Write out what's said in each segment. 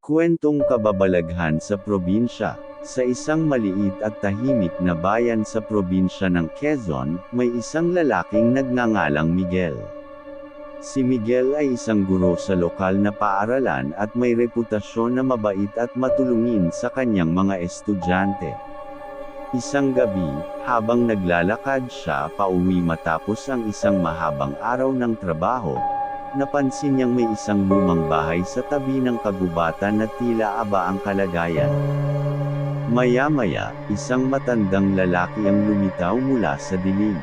Kwentong kababalaghan sa probinsya. Sa isang maliit at tahimik na bayan sa probinsya ng Quezon, may isang lalaking nagngangalang Miguel. Si Miguel ay isang guro sa lokal na paaralan at may reputasyon na mabait at matulungin sa kanyang mga estudyante. Isang gabi, habang naglalakad siya pauwi matapos ang isang mahabang araw ng trabaho, napansin niyang may isang lumang bahay sa tabi ng kagubatan na tila aba ang kalagayan. Maya-maya, isang matandang lalaki ang lumitaw mula sa dilim.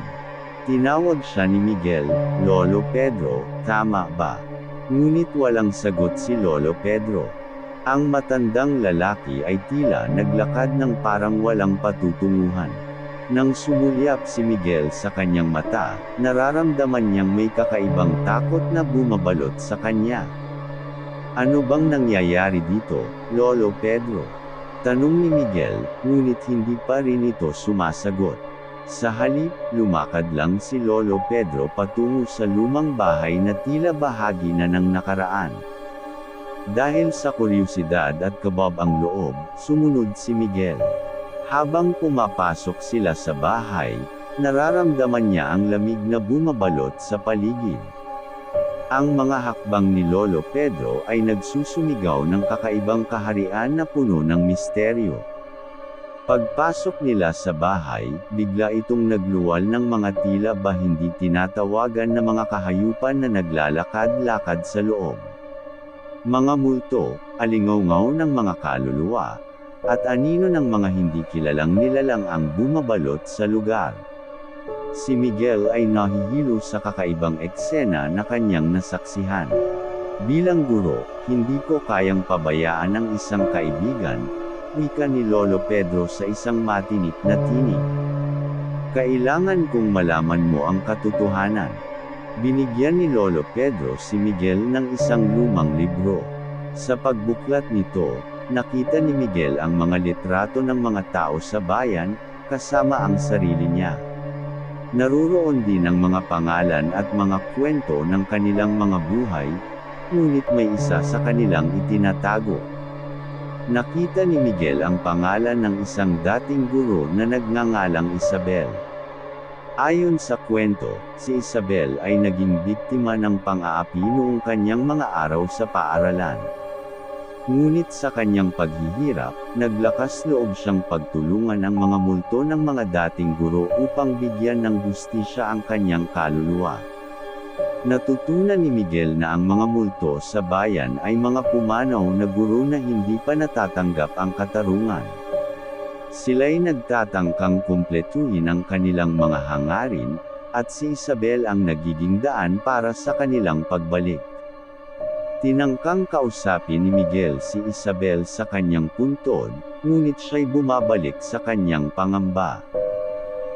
Tinawag siya ni Miguel, "Lolo Pedro, tama ba?" Ngunit walang sagot si Lolo Pedro. Ang matandang lalaki ay tila naglakad ng parang walang patutunguhan. Nang sumulyap si Miguel sa kanyang mata, nararamdaman niyang may kakaibang takot na bumabalot sa kanya. "Ano bang nangyayari dito, Lolo Pedro?" tanong ni Miguel, ngunit hindi pa rin ito sumasagot. Sa halip, lumakad lang si Lolo Pedro patungo sa lumang bahay na tila bahagi na ng nakaraan. Dahil sa kuryosidad at kabab ang loob, sumunod si Miguel. Habang pumapasok sila sa bahay, nararamdaman niya ang lamig na bumabalot sa paligid. Ang mga hakbang ni Lolo Pedro ay nagsusumigaw ng kakaibang kaharian na puno ng misteryo. Pagpasok nila sa bahay, bigla itong nagluwal ng mga tila ba hindi tinatawagan na mga kahayupan na naglalakad-lakad sa loob. Mga multo, alingaw-ngaw ng mga kaluluwa, at anino ng mga hindi kilalang nilalang ang bumabalot sa lugar. Si Miguel ay nahihilo sa kakaibang eksena na kanyang nasaksihan. "Bilang guro, hindi ko kayang pabayaan ang isang kaibigan," wika ni Lolo Pedro sa isang matinik na tinig. "Kailangan kong malaman mo ang katotohanan." Binigyan ni Lolo Pedro si Miguel ng isang lumang libro. Sa pagbuklat nito, nakita ni Miguel ang mga litrato ng mga tao sa bayan, kasama ang sarili niya. Naruroon din ang mga pangalan at mga kwento ng kanilang mga buhay, ngunit may isa sa kanilang itinatago. Nakita ni Miguel ang pangalan ng isang dating guro na nagngangalang Isabel. Ayon sa kwento, si Isabel ay naging biktima ng pang-aapi noong kanyang mga araw sa paaralan. Ngunit sa kanyang paghihirap, naglakas loob siyang pagtulungan ang mga multo ng mga dating guro upang bigyan ng hustisya ang kanyang kaluluwa. Natutunan ni Miguel na ang mga multo sa bayan ay mga pumanaw na guro na hindi pa natatanggap ang katarungan. Sila'y nagtatangkang kumpletuhin ang kanilang mga hangarin, at si Isabel ang nagiging daan para sa kanilang pagbalik. Tinangkang kausapin ni Miguel si Isabel sa kanyang puntod, ngunit siya'y bumabalik sa kanyang pangamba.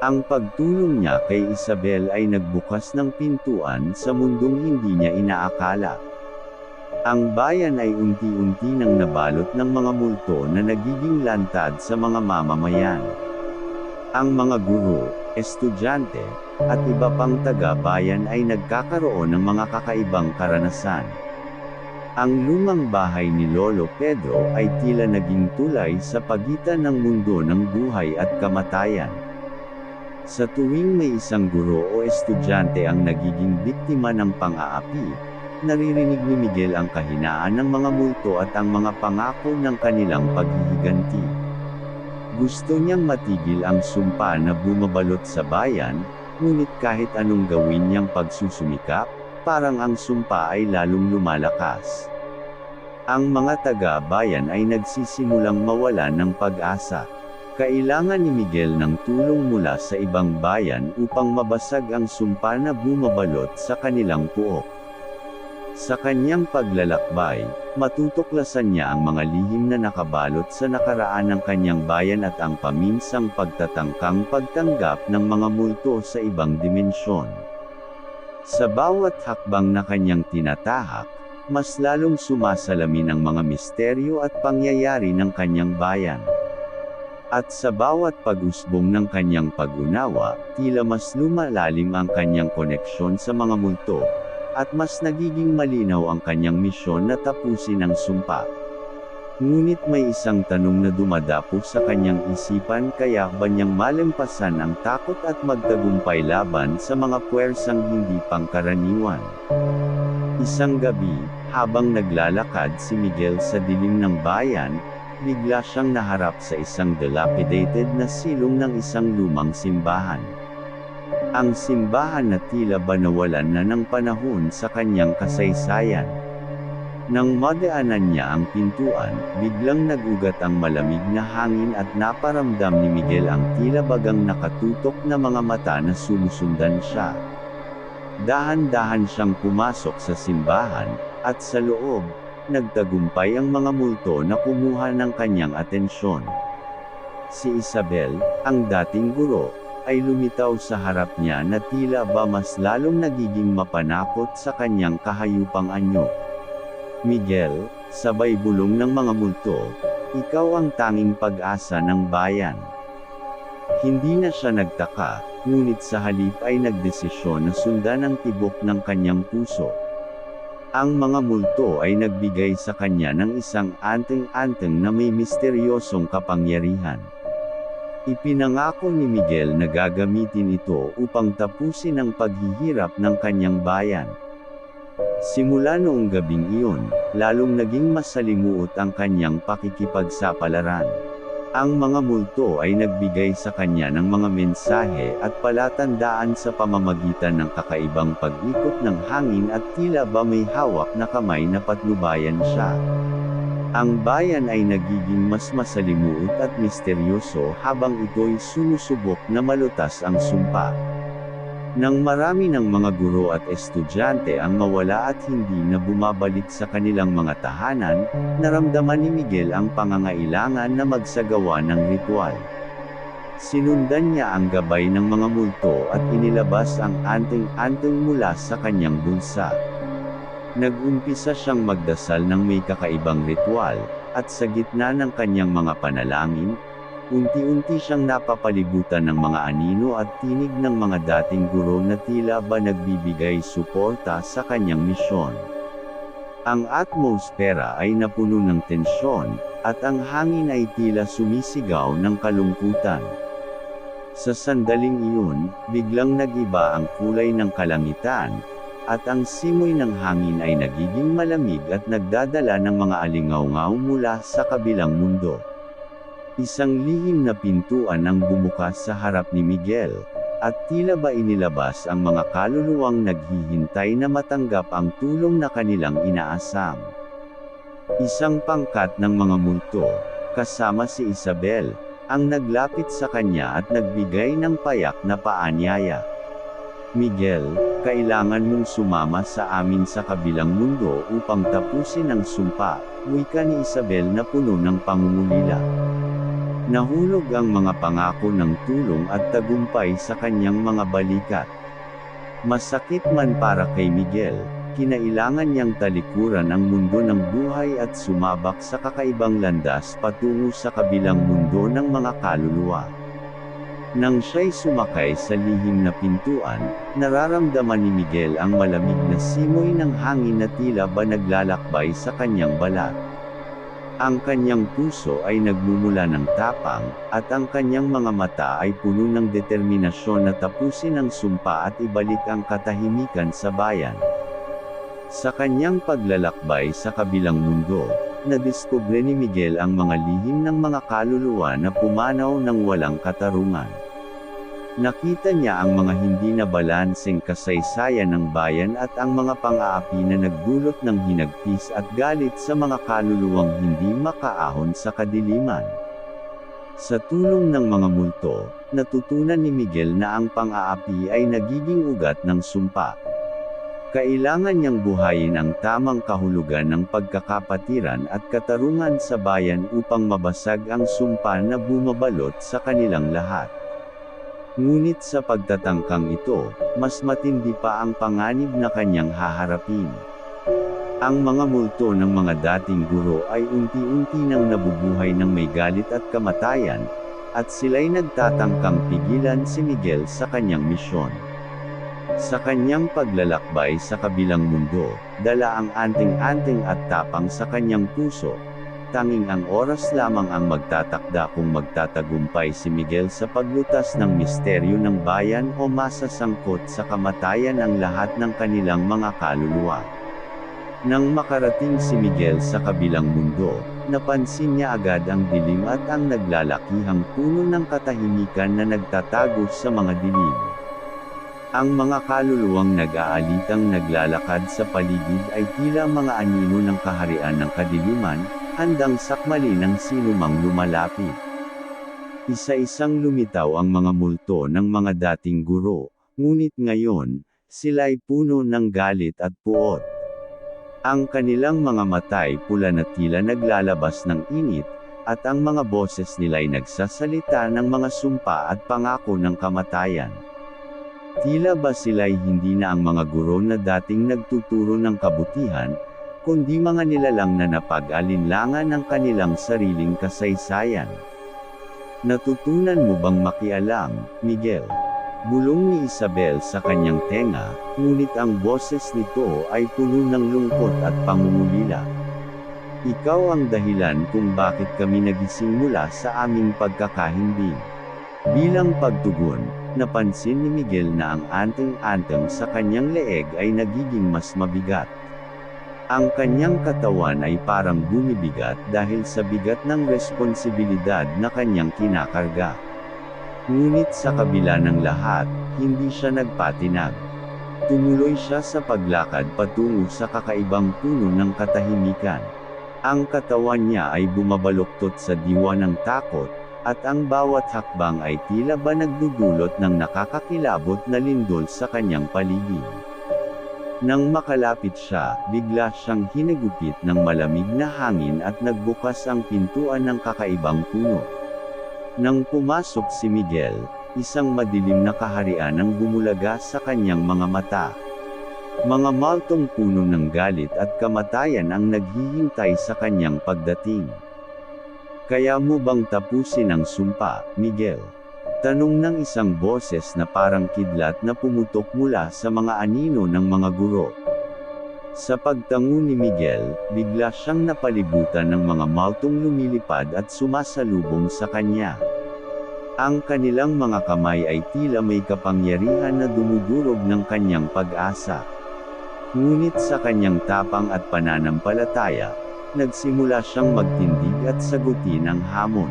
Ang pagtulong niya kay Isabel ay nagbukas ng pintuan sa mundong hindi niya inaakala. Ang bayan ay unti-unti nang nabalot ng mga multo na nagiging lantad sa mga mamamayan. Ang mga guro, estudyante, at iba pang taga-bayan ay nagkakaroon ng mga kakaibang karanasan. Ang lumang bahay ni Lolo Pedro ay tila naging tulay sa pagitan ng mundo ng buhay at kamatayan. Sa tuwing may isang guro o estudyante ang nagiging biktima ng pang-aapi, naririnig ni Miguel ang kahinaan ng mga multo at ang mga pangako ng kanilang paghihiganti. Gusto niyang matigil ang sumpa na bumabalot sa bayan, ngunit kahit anong gawin niyang pagsusumikap, parang ang sumpa ay lalong lumalakas. Ang mga taga-bayan ay nagsisimulang mawalan ng pag-asa. Kailangan ni Miguel ng tulong mula sa ibang bayan upang mabasag ang sumpa na bumabalot sa kanilang puok. Sa kanyang paglalakbay, matutuklasan niya ang mga lihim na nakabalot sa nakaraan ng kanyang bayan at ang paminsang pagtatangkang pagtanggap ng mga multo sa ibang dimensyon. Sa bawat hakbang na kanyang tinatahak, mas lalong sumasalamin ang mga misteryo at pangyayari ng kanyang bayan. At sa bawat pag-usbong ng kanyang pag-unawa, tila mas lumalalim ang kanyang koneksyon sa mga multo, at mas nagiging malinaw ang kanyang misyon na tapusin ang sumpa. Ngunit may isang tanong na dumadapo sa kanyang isipan, kaya ba niyang malampasan ang takot at magtagumpay laban sa mga puwersang hindi pangkaraniwan. Isang gabi, habang naglalakad si Miguel sa dilim ng bayan, bigla siyang naharap sa isang dilapidated na silong ng isang lumang simbahan. Ang simbahan na tila ba nawalan na ng panahon sa kanyang kasaysayan. Nang madaanan niya ang pintuan, biglang nagugat ang malamig na hangin at naparamdam ni Miguel ang tila bagang nakatutok na mga mata na sumusundan siya. Dahan-dahan siyang pumasok sa simbahan, at sa loob, nagtagumpay ang mga multo na kumuha ng kanyang atensyon. Si Isabel, ang dating guro, ay lumitaw sa harap niya na tila ba mas lalong nagiging mapanakot sa kanyang kahayupang anyo. Miguel, sabay bulong ng mga multo, ikaw ang tanging pag-asa ng bayan. Hindi na siya nagtaka, ngunit sa halip ay nagdesisyon na sundan ang tibok ng kanyang puso. Ang mga multo ay nagbigay sa kanya ng isang anteng-anteng na may misteryosong kapangyarihan. Ipinangako ni Miguel na gagamitin ito upang tapusin ang paghihirap ng kanyang bayan. Simula noong gabing iyon, lalong naging masalimuot ang kanyang pakikipagsapalaran. Ang mga multo ay nagbigay sa kanya ng mga mensahe at palatandaan sa pamamagitan ng kakaibang pag-ikot ng hangin at tila ba may hawak na kamay na patnubayan siya. Ang bayan ay nagiging mas masalimuot at misteryoso habang ito'y sinusubok na malutas ang sumpa. Nang marami ng mga guro at estudyante ang mawala at hindi na bumabalik sa kanilang mga tahanan, naramdaman ni Miguel ang pangangailangan na magsagawa ng ritual. Sinundan niya ang gabay ng mga multo at inilabas ang anteng-anteng mula sa kanyang bulsa. Nag-umpisa siyang magdasal ng may kakaibang ritual, at sa gitna ng kanyang mga panalangin, unti-unti siyang napapalibutan ng mga anino at tinig ng mga dating guro na tila ba nagbibigay suporta sa kanyang misyon. Ang atmosfera ay napuno ng tensyon, at ang hangin ay tila sumisigaw ng kalungkutan. Sa sandaling iyon, biglang nag-iba ang kulay ng kalangitan, at ang simoy ng hangin ay nagiging malamig at nagdadala ng mga alingaw-ngaw mula sa kabilang mundo. Isang lihim na pintuan ang bumukas sa harap ni Miguel, at tila ba inilabas ang mga kaluluwang naghihintay na matanggap ang tulong na kanilang inaasam. Isang pangkat ng mga multo, kasama si Isabel, ang naglapit sa kanya at nagbigay ng payak na paanyaya. Miguel, kailangan mong sumama sa amin sa kabilang mundo upang tapusin ang sumpa, wika ni Isabel na puno ng pangungulila. Nahulog ang mga pangako ng tulong at tagumpay sa kanyang mga balikat. Masakit man para kay Miguel, kinailangan niyang talikuran ang mundo ng buhay at sumabak sa kakaibang landas patungo sa kabilang mundo ng mga kaluluwa. Nang siya'y sumakay sa lihim na pintuan, nararamdaman ni Miguel ang malamig na simoy ng hangin na tila ba naglalakbay sa kanyang balat. Ang kanyang puso ay nagmumula ng tapang, at ang kanyang mga mata ay puno ng determinasyon na tapusin ang sumpa at ibalik ang katahimikan sa bayan. Sa kanyang paglalakbay sa kabilang mundo, nadiskubre ni Miguel ang mga lihim ng mga kaluluwa na pumanaw ng walang katarungan. Nakita niya ang mga hindi nabalanseng kasaysayan ng bayan at ang mga pang-aapi na nagdulot ng hinagpis at galit sa mga kaluluwang hindi makaahon sa kadiliman. Sa tulong ng mga multo, natutunan ni Miguel na ang pang-aapi ay nagiging ugat ng sumpa. Kailangan niyang buhayin ang tamang kahulugan ng pagkakapatiran at katarungan sa bayan upang mabasag ang sumpa na bumabalot sa kanilang lahat. Ngunit sa pagtatangkang ito, mas matindi pa ang panganib na kanyang haharapin. Ang mga multo ng mga dating guro ay unti-unti nang nabubuhay ng may galit at kamatayan, at sila'y nagtatangkang pigilan si Miguel sa kanyang misyon. Sa kanyang paglalakbay sa kabilang mundo, dala ang anting-anting at tapang sa kanyang puso, tanging ang oras lamang ang magtatakda kung magtatagumpay si Miguel sa paglutas ng misteryo ng bayan o masasangkot sa kamatayan ang lahat ng kanilang mga kaluluwa. Nang makarating si Miguel sa kabilang mundo, napansin niya agad ang dilim at ang naglalakihang puno ng katahimikan na nagtatago sa mga dilim. Ang mga kaluluwang nag-aalitang naglalakad sa paligid ay tila mga anino ng kaharian ng kadiliman, handang sakmali ng sinumang lumalapit. Isa-isang lumitaw ang mga multo ng mga dating guro, ngunit ngayon, sila'y puno ng galit at puot. Ang kanilang mga matay pula na tila naglalabas ng init, at ang mga boses nila'y nagsasalita ng mga sumpa at pangako ng kamatayan. Tila ba sila'y hindi na ang mga guro na dating nagtuturo ng kabutihan, kundi mga nilalang na napag-alinlangan ng kanilang sariling kasaysayan. Natutunan mo bang makialam, Miguel? Bulong ni Isabel sa kanyang tenga, ngunit ang boses nito ay puno ng lungkot at pangungulila. Ikaw ang dahilan kung bakit kami nagising mula sa aming pagkakahimbing. Bilang pagtugon, napansin ni Miguel na ang anteng-anteng sa kanyang leeg ay nagiging mas mabigat. Ang kanyang katawan ay parang bumibigat dahil sa bigat ng responsibilidad na kanyang kinakarga. Ngunit sa kabila ng lahat, hindi siya nagpatinag. Tumuloy siya sa paglakad patungo sa kakaibang puno ng katahimikan. Ang katawan niya ay bumabaluktot sa diwa ng takot, at ang bawat hakbang ay tila ba nagdudulot ng nakakakilabot na lindol sa kanyang paligid. Nang makalapit siya, bigla siyang hinagupit ng malamig na hangin at nagbukas ang pintuan ng kakaibang puno. Nang pumasok si Miguel, isang madilim na kaharian ang bumulaga sa kanyang mga mata. Mga maltong puno ng galit at kamatayan ang naghihintay sa kanyang pagdating. Kaya mo bang tapusin ang sumpa, Miguel? Tanong ng isang boses na parang kidlat na pumutok mula sa mga anino ng mga guro. Sa pagtango ni Miguel, bigla siyang napalibutan ng mga maltong lumilipad at sumasalubong sa kanya. Ang kanilang mga kamay ay tila may kapangyarihan na dumudurog ng kanyang pag-asa. Ngunit sa kanyang tapang at pananampalataya, nagsimula siyang magtindig at sagutin ang hamon.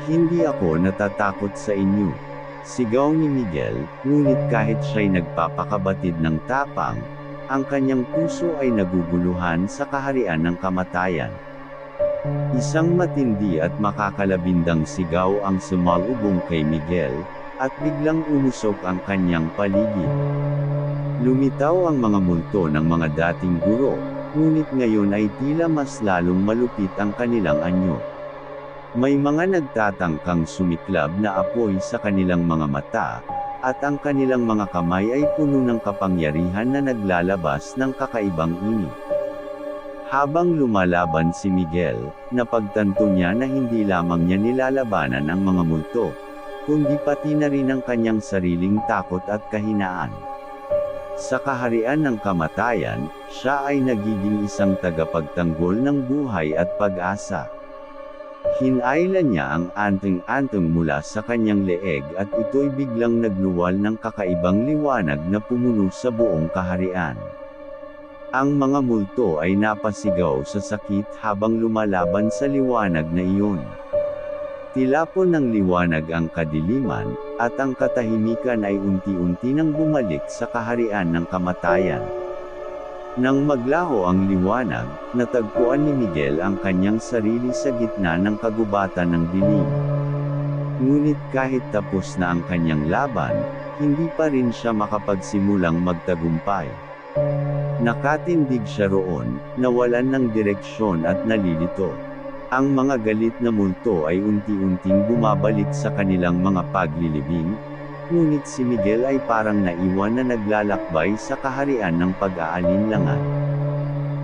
Hindi ako natatakot sa inyo, sigaw ni Miguel, ngunit kahit siya'y nagpapakabatid ng tapang, ang kanyang puso ay naguguluhan sa kaharian ng kamatayan. Isang matindi at makakalabindang sigaw ang sumalubong kay Miguel, at biglang umusok ang kanyang paligid. Lumitaw ang mga multo ng mga dating guro, ngunit ngayon ay tila mas lalong malupit ang kanilang anyo. May mga nagtatangkang sumiklab na apoy sa kanilang mga mata, at ang kanilang mga kamay ay puno ng kapangyarihan na naglalabas ng kakaibang init. Habang lumalaban si Miguel, napagtanto niya na hindi lamang niya nilalabanan ang mga multo, kundi pati na rin ang kanyang sariling takot at kahinaan. Sa kaharian ng kamatayan, siya ay nagiging isang tagapagtanggol ng buhay at pag-asa. Hinailan niya ang anteng-anteng mula sa kanyang leeg at ito'y biglang nagluwal ng kakaibang liwanag na pumuno sa buong kaharian. Ang mga multo ay napasigaw sa sakit habang lumalaban sa liwanag na iyon. Tilapon ng liwanag ang kadiliman, at ang katahimikan ay unti-unti nang bumalik sa kaharian ng kamatayan. Nang maglaho ang liwanag, natagpuan ni Miguel ang kanyang sarili sa gitna ng kagubatan ng dilim. Ngunit kahit tapos na ang kanyang laban, hindi pa rin siya makapagsimulang magtagumpay. Nakatindig siya roon, nawalan ng direksyon at nalilito. Ang mga galit na multo ay unti-unting bumabalik sa kanilang mga paglilibing, ngunit si Miguel ay parang naiwan na naglalakbay sa kaharian ng pag-aalinlangan.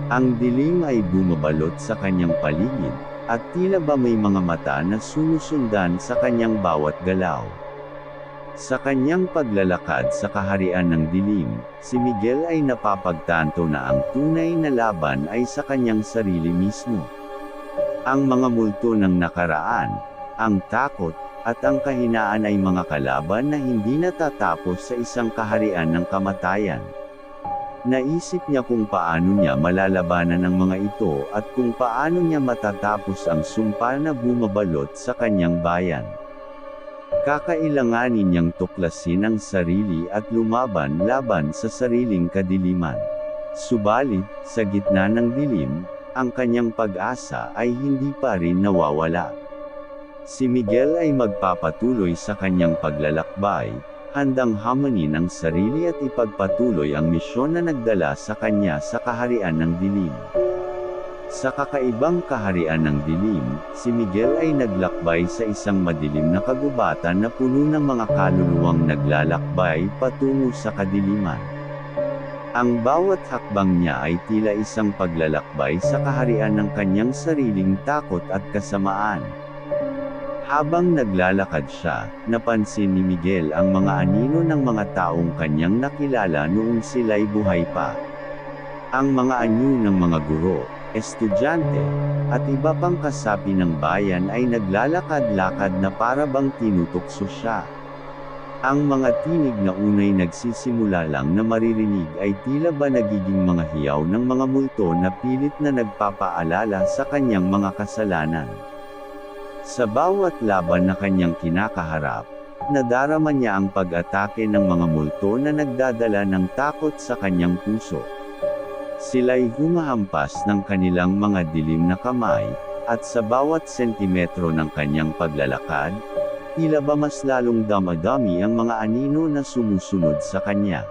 Ang dilim ay bumabalot sa kanyang paligid, at tila ba may mga mata na sumusundan sa kanyang bawat galaw. Sa kanyang paglalakad sa kaharian ng dilim, si Miguel ay napapagtanto na ang tunay na laban ay sa kanyang sarili mismo. Ang mga multo ng nakaraan, ang takot, at ang kahinaan ay mga kalaban na hindi natatapos sa isang kaharian ng kamatayan. Naisip niya kung paano niya malalabanan ang mga ito at kung paano niya matatapos ang sumpa na bumabalot sa kanyang bayan. Kakailanganin niyang tuklasin ang sarili at lumaban laban sa sariling kadiliman. Subalit, sa gitna ng dilim, ang kanyang pag-asa ay hindi pa rin nawawala. Si Miguel ay magpapatuloy sa kanyang paglalakbay, handang hamanin ang sarili at ipagpatuloy ang misyon na nagdala sa kanya sa kaharian ng dilim. Sa kakaibang kaharian ng dilim, si Miguel ay naglakbay sa isang madilim na kagubatan na puno ng mga kaluluwang naglalakbay patungo sa kadiliman. Ang bawat hakbang niya ay tila isang paglalakbay sa kaharian ng kanyang sariling takot at kasamaan. Habang naglalakad siya, napansin ni Miguel ang mga anino ng mga taong kanyang nakilala noong sila'y buhay pa. Ang mga anyo ng mga guro, estudyante, at iba pang kasapi ng bayan ay naglalakad-lakad na para bang tinutokso siya. Ang mga tinig na unay nagsisimula lang na maririnig ay tila ba nagiging mga hiyaw ng mga multo na pilit na nagpapaalala sa kanyang mga kasalanan. Sa bawat laban na kanyang kinakaharap, nadarama niya ang pag-atake ng mga multo na nagdadala ng takot sa kanyang puso. Sila'y humahampas ng kanilang mga dilim na kamay, at sa bawat sentimetro ng kanyang paglalakad, tila ba mas lalong damadami ang mga anino na sumusunod sa kanya.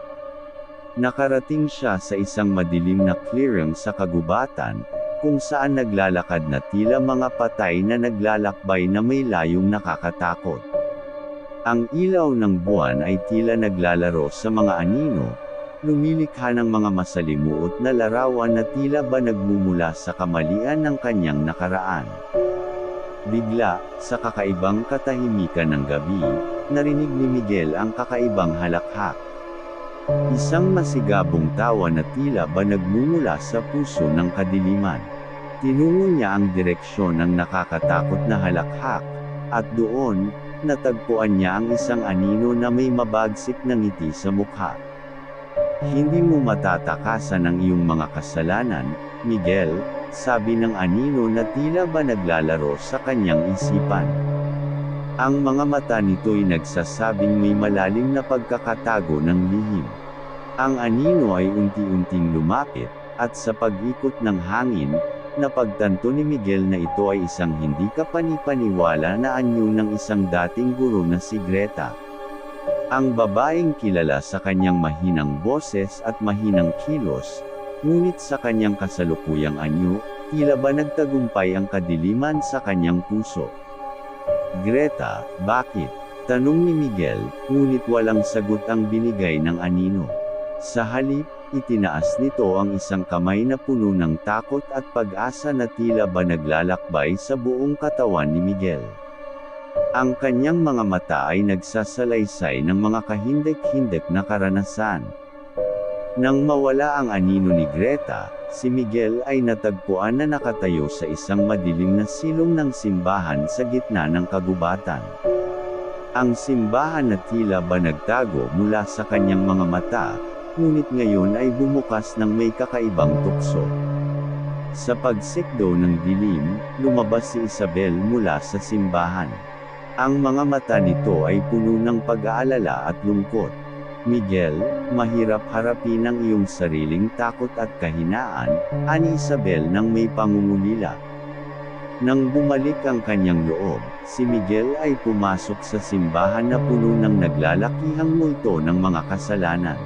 Nakarating siya sa isang madilim na clearing sa kagubatan, kung saan naglalakad na tila mga patay na naglalakbay na may layong nakakatakot. Ang ilaw ng buwan ay tila naglalaro sa mga anino, lumilikha ng mga masalimuot na larawan na tila ba nagmumula sa kamalian ng kanyang nakaraan. Bigla, sa kakaibang katahimikan ng gabi, narinig ni Miguel ang kakaibang halakhak. Isang masigabong tawa na tila ba nagmumula sa puso ng kadiliman. Tinungo niya ang direksyon ng nakakatakot na halakhak, at doon, natagpuan niya ang isang anino na may mabagsik na ngiti sa mukha. Hindi mo matatakasan ang iyong mga kasalanan, Miguel, sabi ng anino na tila ba naglalaro sa kanyang isipan. Ang mga mata nito'y nagsasabing may malalim na pagkakatago ng lihim. Ang anino ay unti-unting lumapit, at sa pag-ikot ng hangin, napagtanto ni Miguel na ito ay isang hindi kapanipaniwala na anyo ng isang dating guro na si Greta. Ang babaeng kilala sa kanyang mahinang boses at mahinang kilos, ngunit sa kanyang kasalukuyang anyo, tila ba nagtagumpay ang kadiliman sa kanyang puso. Greta, bakit? Tanong ni Miguel, ngunit walang sagot ang binigay ng anino. Sa halip, itinaas nito ang isang kamay na puno ng takot at pag-asa na tila ba naglalakbay sa buong katawan ni Miguel. Ang kanyang mga mata ay nagsasalaysay ng mga kahindik-hindik na karanasan. Nang mawala ang anino ni Greta, si Miguel ay natagpuan na nakatayo sa isang madilim na silong ng simbahan sa gitna ng kagubatan. Ang simbahan na tila ba nagtago mula sa kanyang mga mata, ngunit ngayon ay bumukas ng may kakaibang tukso. Sa pagsikdo ng dilim, lumabas si Isabel mula sa simbahan. Ang mga mata nito ay puno ng pag-aalala at lungkot. Miguel, mahirap harapin ang iyong sariling takot at kahinaan, ani Isabel nang may pangungulila. Nang bumalik ang kanyang loob, si Miguel ay pumasok sa simbahan na puno ng naglalakihang multo ng mga kasalanan.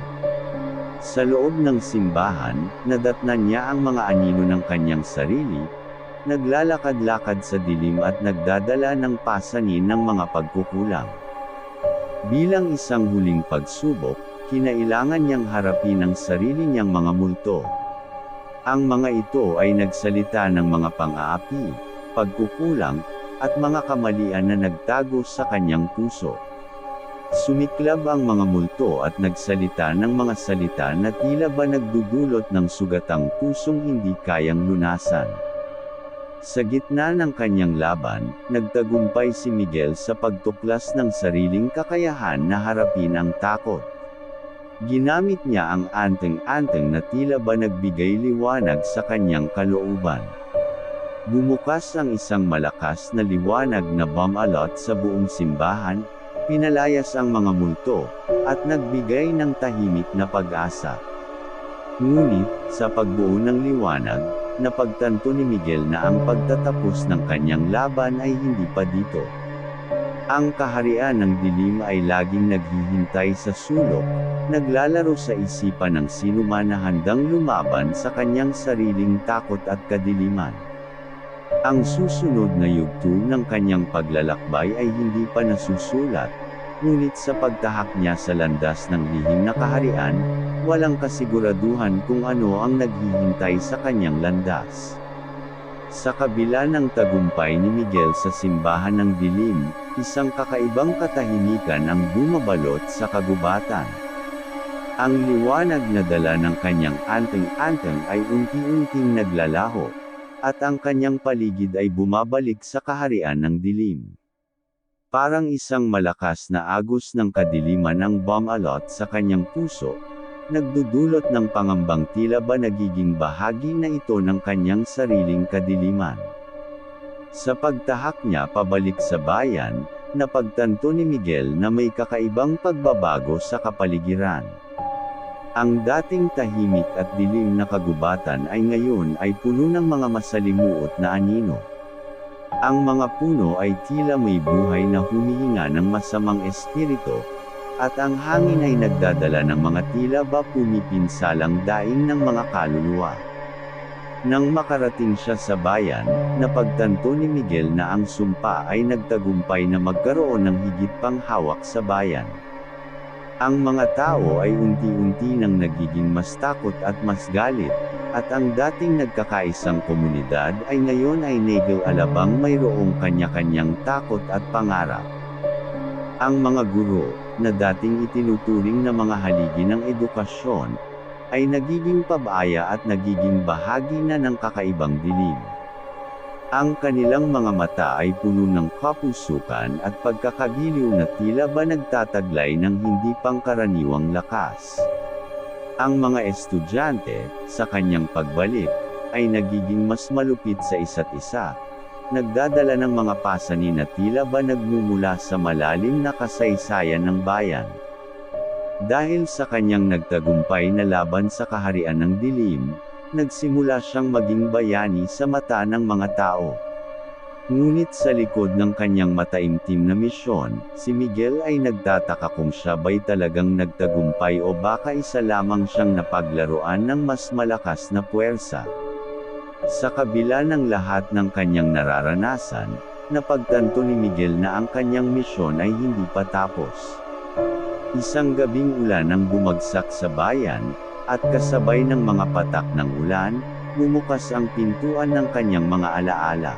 Sa loob ng simbahan, nadatnan niya ang mga anino ng kanyang sarili, naglalakad-lakad sa dilim at nagdadala ng pasanin ng mga pagkukulang. Bilang isang huling pagsubok, kinailangan niyang harapin ang sarili niyang mga multo. Ang mga ito ay nagsalita ng mga pang-aapi, pagkukulang, at mga kamalian na nagtago sa kanyang puso. Sumiklab ang mga multo at nagsalita ng mga salita na tila ba nagdudulot ng sugatang pusong hindi kayang lunasan. Sa gitna ng kanyang laban, nagtagumpay si Miguel sa pagtuklas ng sariling kakayahan na harapin ang takot. Ginamit niya ang anteng-anteng na tila ba nagbigay liwanag sa kanyang kalooban. Bumukas ang isang malakas na liwanag na bumalot sa buong simbahan, pinalayas ang mga multo, at nagbigay ng tahimik na pag-asa. Ngunit, sa pagbuo ng liwanag, napagtanto ni Miguel na ang pagtatapos ng kanyang laban ay hindi pa dito. Ang kaharian ng dilim ay laging naghihintay sa sulok, naglalaro sa isipan ng sinuman na handang lumaban sa kanyang sariling takot at kadiliman. Ang susunod na yugto ng kanyang paglalakbay ay hindi pa nasusulat, ngunit sa pagtahak niya sa landas ng lihim na kaharian, walang kasiguraduhan kung ano ang naghihintay sa kanyang landas. Sa kabila ng tagumpay ni Miguel sa simbahan ng dilim, isang kakaibang katahimikan ang bumabalot sa kagubatan. Ang liwanag na dala ng kanyang anteng-anteng ay unti-unting naglalaho, at ang kanyang paligid ay bumabalik sa kaharian ng dilim. Parang isang malakas na agos ng kadiliman ang bumalot sa kanyang puso, nagdudulot ng pangambang tila ba nagiging bahagi na ito ng kanyang sariling kadiliman. Sa pagtahak niya pabalik sa bayan, napagtanto ni Miguel na may kakaibang pagbabago sa kapaligiran. Ang dating tahimik at dilim na kagubatan ay ngayon ay puno ng mga masalimuot na anino. Ang mga puno ay tila may buhay na humihinga ng masamang espiritu, at ang hangin ay nagdadala ng mga tila ba pumipinsalang daing ng mga kaluluwa. Nang makarating siya sa bayan, napagtanto ni Miguel na ang sumpa ay nagtagumpay na magkaroon ng higit pang hawak sa bayan. Ang mga tao ay unti-unti nang nagiging mas takot at mas galit, at ang dating nagkakaisang komunidad ay ngayon ay nag-alabang mayroong kanya-kanyang takot at pangarap. Ang mga guro, na dating itinuturing na mga haligi ng edukasyon, ay nagiging pabaya at nagiging bahagi na ng kakaibang dilim. Ang kanilang mga mata ay puno ng kapusukan at pagkakagiliw na tila ba nagtataglay ng hindi pangkaraniwang lakas. Ang mga estudyante, sa kanyang pagbalik, ay nagiging mas malupit sa isa't isa, nagdadala ng mga pasanin na tila ba nagmumula sa malalim na kasaysayan ng bayan. Dahil sa kanyang nagtagumpay na laban sa kaharian ng dilim, nagsimula siyang maging bayani sa mata ng mga tao. Ngunit sa likod ng kanyang mataimtim na misyon, si Miguel ay nagtataka kung siya ba'y talagang nagtagumpay o baka isa lamang siyang napaglaruan ng mas malakas na puwersa. Sa kabila ng lahat ng kanyang nararanasan, napagtanto ni Miguel na ang kanyang misyon ay hindi pa tapos. Isang gabing ulan ang bumagsak sa bayan, at kasabay ng mga patak ng ulan, bumukas ang pintuan ng kanyang mga alaala.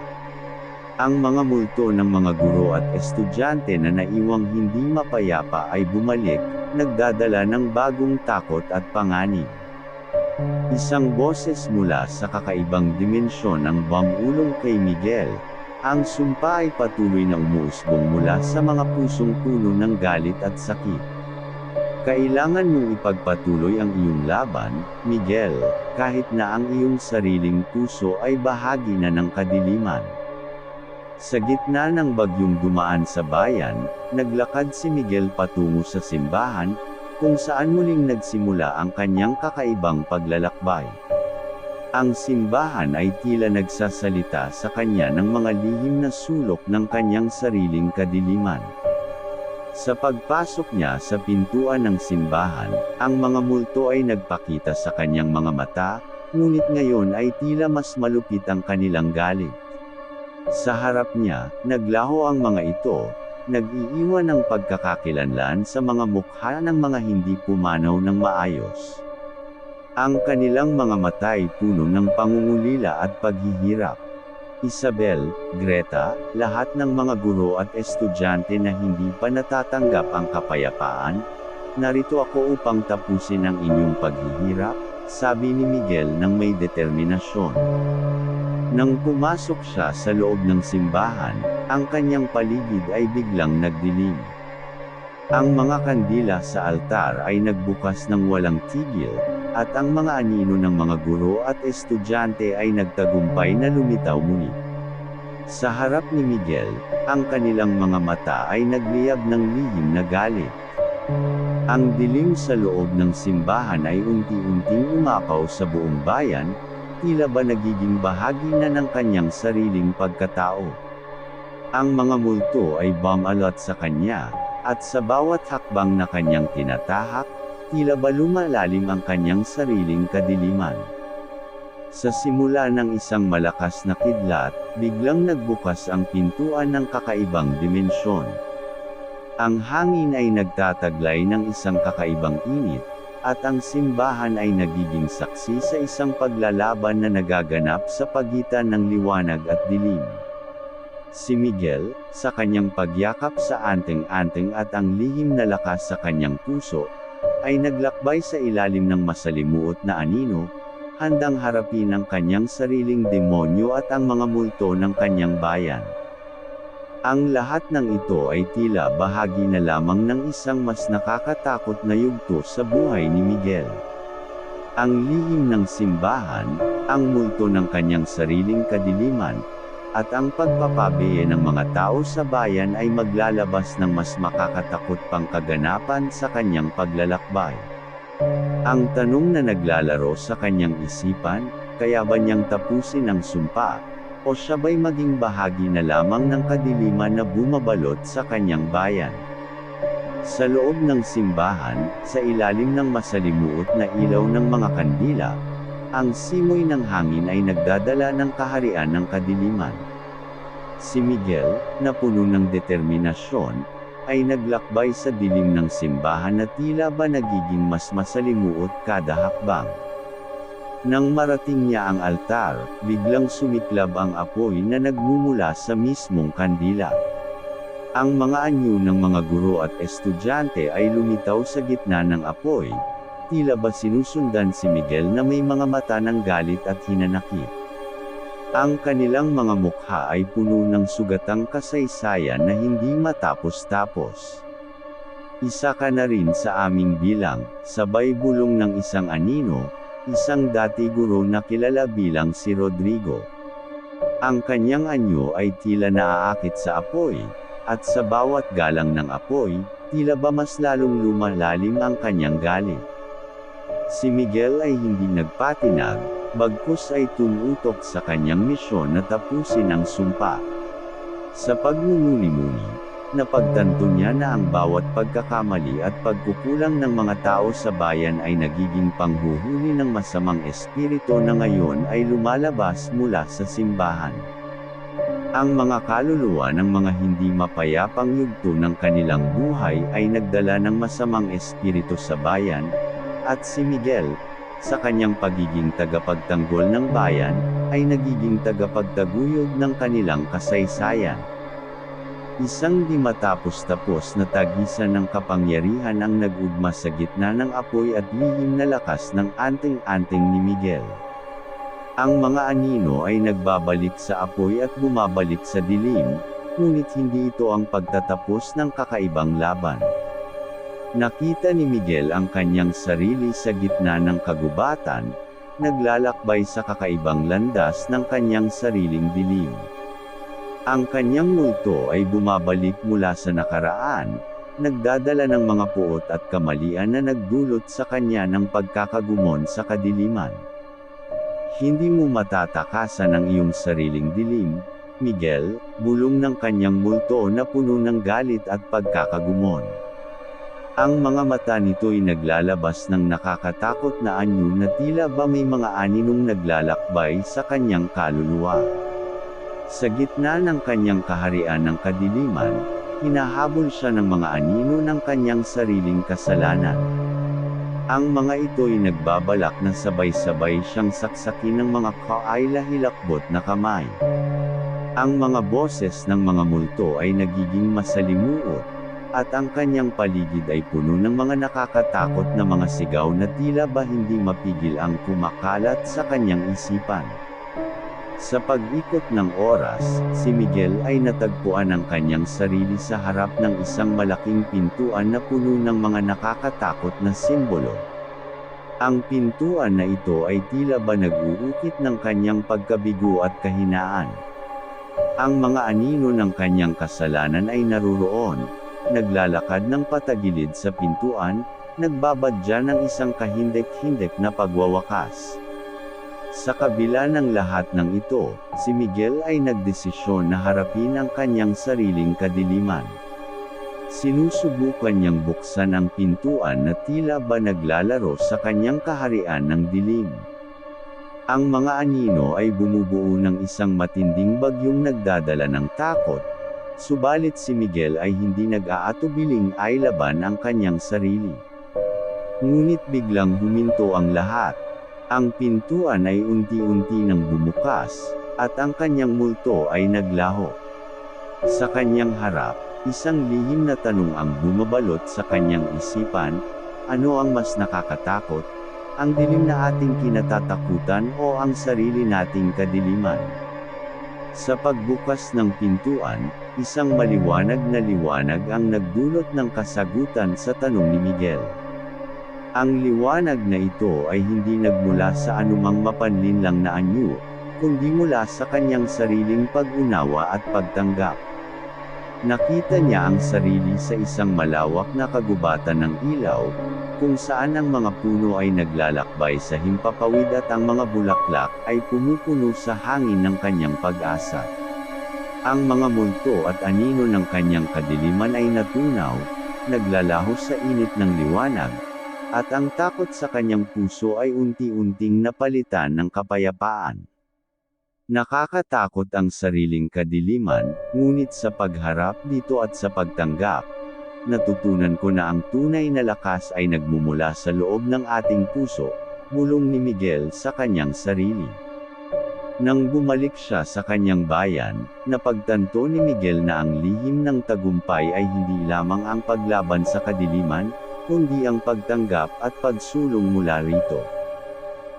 Ang mga multo ng mga guro at estudyante na naiwang hindi mapayapa ay bumalik, nagdadala ng bagong takot at panganib. Isang boses mula sa kakaibang dimensyon ang bumulong kay Miguel. Ang sumpa ay patuloy na umuusbong mula sa mga pusong puno ng galit at sakit. Kailangan mong ipagpatuloy ang iyong laban, Miguel, kahit na ang iyong sariling puso ay bahagi na ng kadiliman. Sa gitna ng bagyong dumaan sa bayan, naglakad si Miguel patungo sa simbahan, kung saan muling nagsimula ang kanyang kakaibang paglalakbay. Ang simbahan ay tila nagsasalita sa kanya ng mga lihim na sulok ng kanyang sariling kadiliman. Sa pagpasok niya sa pintuan ng simbahan, ang mga multo ay nagpakita sa kanyang mga mata, ngunit ngayon ay tila mas malupit ang kanilang galit. Sa harap niya, naglaho ang mga ito, nag-iiwan ng pagkakakilanlan sa mga mukha ng mga hindi pumanaw ng maayos. Ang kanilang mga mata ay puno ng pangungulila at paghihirap. Isabel, Greta, lahat ng mga guro at estudyante na hindi pa natatanggap ang kapayapaan, narito ako upang tapusin ang inyong paghihirap, sabi ni Miguel nang may determinasyon. Nang pumasok siya sa loob ng simbahan, ang kanyang paligid ay biglang nagdilim. Ang mga kandila sa altar ay nagbukas ng walang tigil, at ang mga anino ng mga guro at estudyante ay nagtagumpay na lumitaw muli. Sa harap ni Miguel, ang kanilang mga mata ay nagliyab ng lihim na galit. Ang dilim sa loob ng simbahan ay unti-unting umapaw sa buong bayan, tila ba nagiging bahagi na ng kanyang sariling pagkatao. Ang mga multo ay bumalot sa kanya, at sa bawat hakbang na kanyang tinatahak, tila ba lumalalim ang kanyang sariling kadiliman. Sa simula ng isang malakas na kidlat, biglang nagbukas ang pintuan ng kakaibang dimensyon. Ang hangin ay nagtataglay ng isang kakaibang init, at ang simbahan ay nagiging saksi sa isang paglalaban na nagaganap sa pagitan ng liwanag at dilim. Si Miguel, sa kanyang pagyakap sa anting-anting at ang lihim na lakas sa kanyang puso, ay naglakbay sa ilalim ng masalimuot na anino, handang harapin ang kanyang sariling demonyo at ang mga multo ng kanyang bayan. Ang lahat ng ito ay tila bahagi na lamang ng isang mas nakakatakot na yugto sa buhay ni Miguel. Ang lihim ng simbahan, ang multo ng kanyang sariling kadiliman, at ang pagpapabiye ng mga tao sa bayan ay maglalabas ng mas makakatakot pang kaganapan sa kanyang paglalakbay. Ang tanong na naglalaro sa kanyang isipan, kaya ba niyang tapusin ang sumpa, o siya ba'y maging bahagi na lamang ng kadiliman na bumabalot sa kanyang bayan? Sa loob ng simbahan, sa ilalim ng masalimuot na ilaw ng mga kandila, ang simoy ng hangin ay nagdadala ng kaharian ng kadiliman. Si Miguel, na puno ng determinasyon, ay naglakbay sa dilim ng simbahan na tila ba nagiging mas masalimuot kada hakbang. Nang marating niya ang altar, biglang sumiklab ang apoy na nagmumula sa mismong kandila. Ang mga anyo ng mga guro at estudyante ay lumitaw sa gitna ng apoy, tila ba sinusundan si Miguel na may mga mata ng galit at hinanakit. Ang kanilang mga mukha ay puno ng sugatang kasaysayan na hindi matapos-tapos. Isa ka na rin sa aming bilang, sabay bulong ng isang anino, isang dati guro na kilala bilang si Rodrigo. Ang kanyang anyo ay tila naaakit sa apoy, at sa bawat galang ng apoy, tila ba mas lalong lumalalim ang kanyang galit. Si Miguel ay hindi nagpatinag, bagkus ay tumutok sa kanyang misyon na tapusin ang sumpa. Sa pagmumuni-muni, napagtanto niya na ang bawat pagkakamali at pagkukulang ng mga tao sa bayan ay nagiging panghuhuli ng masamang espiritu na ngayon ay lumalabas mula sa simbahan. Ang mga kaluluwa ng mga hindi mapayapang yugto ng kanilang buhay ay nagdala ng masamang espiritu sa bayan, at si Miguel, sa kanyang pagiging tagapagtanggol ng bayan, ay nagiging tagapagtaguyod ng kanilang kasaysayan. Isang di matapos-tapos na tagisan ng kapangyarihan ang nag-ugma sa gitna ng apoy at lihim na lakas ng anting-anting ni Miguel. Ang mga anino ay nagbabalik sa apoy at bumabalik sa dilim, ngunit hindi ito ang pagtatapos ng kakaibang laban. Nakita ni Miguel ang kanyang sarili sa gitna ng kagubatan, naglalakbay sa kakaibang landas ng kanyang sariling dilim. Ang kanyang multo ay bumabalik mula sa nakaraan, nagdadala ng mga puot at kamalian na nagdulot sa kanya ng pagkakagumon sa kadiliman. Hindi mo matatakasan ang iyong sariling dilim, Miguel, bulong ng kanyang multo na puno ng galit at pagkakagumon. Ang mga mata nito'y naglalabas ng nakakatakot na anyo na tila ba may mga aninong naglalakbay sa kanyang kaluluwa. Sa gitna ng kanyang kaharian ng kadiliman, hinahabol siya ng mga anino ng kanyang sariling kasalanan. Ang mga ito'y nagbabalak na sabay-sabay siyang saksakin ng mga kaila-hilakbot na kamay. Ang mga boses ng mga multo ay nagiging masalimuot, at ang kanyang paligid ay puno ng mga nakakatakot na mga sigaw na tila ba hindi mapigil ang kumakalat sa kanyang isipan. Sa pag-ikot ng oras, si Miguel ay natagpuan ang kanyang sarili sa harap ng isang malaking pintuan na puno ng mga nakakatakot na simbolo. Ang pintuan na ito ay tila ba nag-uukit ng kanyang pagkabigo at kahinaan. Ang mga anino ng kanyang kasalanan ay naruroon, naglalakad ng patagilid sa pintuan, nagbabadya ng isang kahindik-hindik na pagwawakas. Sa kabila ng lahat ng ito, si Miguel ay nagdesisyon na harapin ang kanyang sariling kadiliman. Sinusubukan niyang buksan ang pintuan na tila ba naglalaro sa kanyang kaharian ng dilim. Ang mga anino ay bumubuo ng isang matinding bagyong nagdadala ng takot, subalit si Miguel ay hindi nag-aatubiling ay laban ang kanyang sarili. Ngunit biglang huminto ang lahat. Ang pintuan ay unti-unti nang bumukas, at ang kanyang multo ay naglaho. Sa kanyang harap, isang lihim na tanong ang bumabalot sa kanyang isipan, ano ang mas nakakatakot? Ang dilim na ating kinatatakutan o ang sarili nating kadiliman? Sa pagbukas ng pintuan, isang maliwanag na liwanag ang nagdulot ng kasagutan sa tanong ni Miguel. Ang liwanag na ito ay hindi nagmula sa anumang mapanlinlang na anyo, kundi mula sa kanyang sariling pag-unawa at pagtanggap. Nakita niya ang sarili sa isang malawak na kagubatan ng ilaw, kung saan ang mga puno ay naglalakbay sa himpapawid at ang mga bulaklak ay pumupuno sa hangin ng kanyang pag-asa. Ang mga multo at anino ng kanyang kadiliman ay natunaw, naglalaho sa init ng liwanag, at ang takot sa kanyang puso ay unti-unting napalitan ng kapayapaan. Nakakatakot ang sariling kadiliman, ngunit sa pagharap dito at sa pagtanggap, natutunan ko na ang tunay na lakas ay nagmumula sa loob ng ating puso, bulong ni Miguel sa kanyang sarili. Nang bumalik siya sa kanyang bayan, napagtanto ni Miguel na ang lihim ng tagumpay ay hindi lamang ang paglaban sa kadiliman, kundi ang pagtanggap at pagsulong mula rito.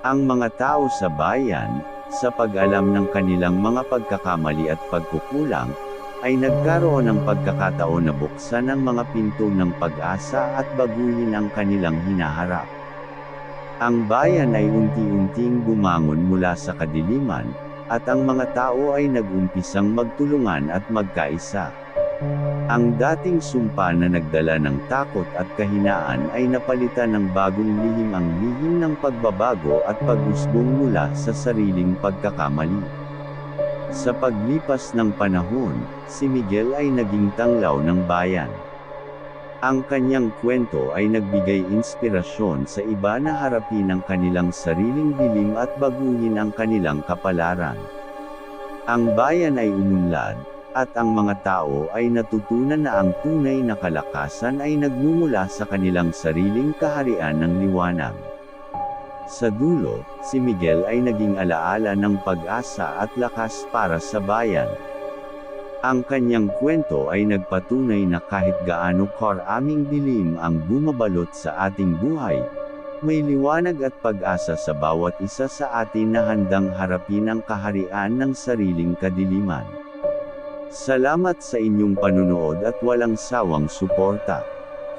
Ang mga tao sa bayan, sa pag-alam ng kanilang mga pagkakamali at pagkukulang, ay nagkaroon ng pagkakataon na buksan ang mga pinto ng pag-asa at baguhin ang kanilang hinaharap. Ang bayan ay unti-unting bumangon mula sa kadiliman, at ang mga tao ay nag-umpisang magtulungan at magkaisa. Ang dating sumpa na nagdala ng takot at kahinaan ay napalitan ng bagong lihim, ang lihim ng pagbabago at pag-usbong mula sa sariling pagkakamali. Sa paglipas ng panahon, si Miguel ay naging tanglaw ng bayan. Ang kanyang kwento ay nagbigay inspirasyon sa iba na harapin ang kanilang sariling dilim at baguhin ang kanilang kapalaran. Ang bayan ay umunlad, at ang mga tao ay natutunan na ang tunay na kalakasan ay nagmumula sa kanilang sariling kaharian ng liwanag. Sa dulo, si Miguel ay naging alaala ng pag-asa at lakas para sa bayan. Ang kanyang kwento ay nagpatunay na kahit gaano karaming dilim ang bumabalot sa ating buhay, may liwanag at pag-asa sa bawat isa sa atin na handang harapin ang kaharian ng sariling kadiliman. Salamat sa inyong panunood at walang sawang suporta.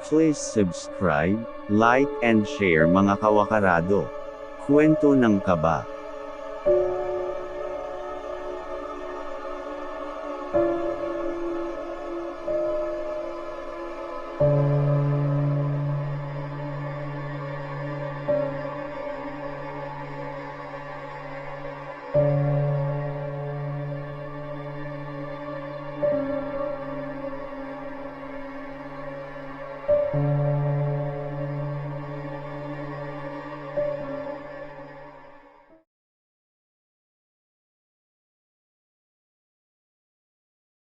Please subscribe, like and share mga kawakarado. Kwento ng Kaba.